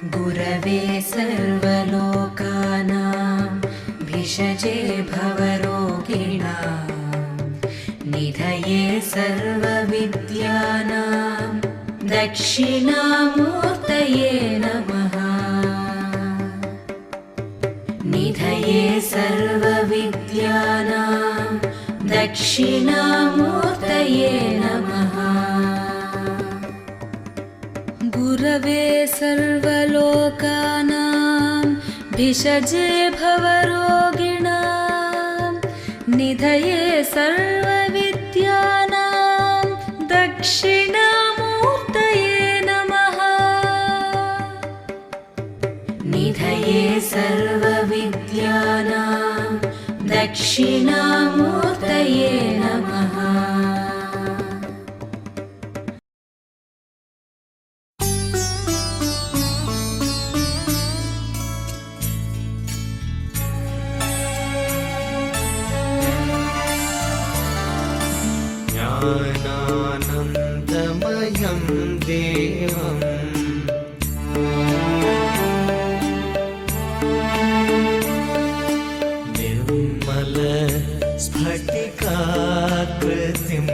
गुरवे सर्वलोकानां भिषजे भवरोगिणां निधये सर्वविद्यानां दक्षिणामूर्तये नमः। निधये सर्वविद्यानां दक्षिणामूर्तये नमः। गुरवे सर्वलोकानां भिषजे भवरोगिणां निधये सर्वविद्यानां दक्षिणामूर्तये नमः। निधये सर्वविद्यानां दक्षिणामूर्तये नमः। ज्ञानानन्दमयं देवम् निर्मल स्फटिकाकृतिम्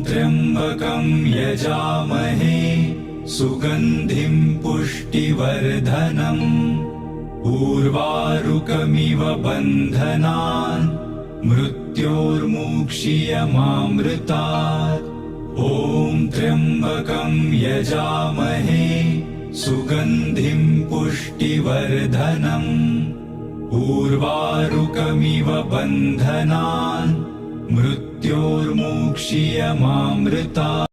त्र्यम्बकं यजामहे सुगन्धिं पुष्टिवर्धनम् उर्वारुकमिव बन्धनान् मृत्योर्मुक्षीयमामृतात्। ॐ त्र्यम्बकं यजामहे सुगन्धिं पुष्टिवर्धनम् उर्वारुकमिव बन्धनान् मृत्योर्मुक्षीयमामृतात्।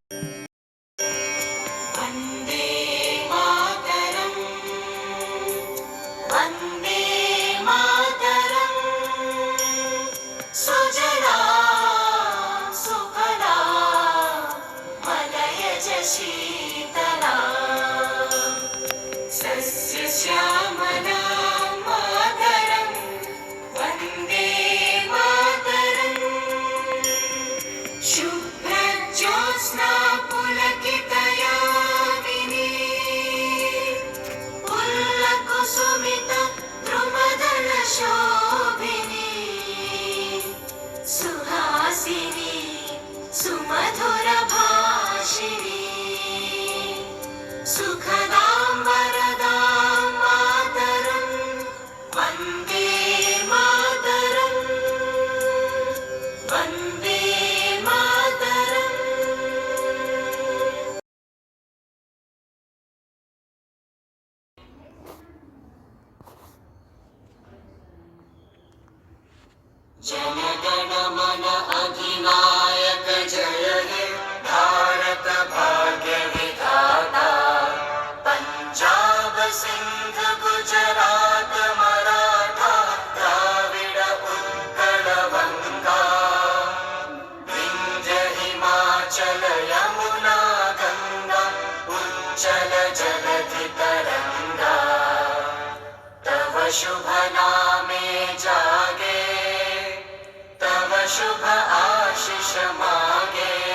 जनगण मन अधिनायक जय हे भारत भाग्य विधाता। पंजाब सिंध गुजरात मराठा द्राविड़ उत्कल बंगा विंध्य हिमाचल यमुना गंगा उच्चल जलधि तरंगा। तव शुभ नामे जागे, तव शुभ आशीष मागे।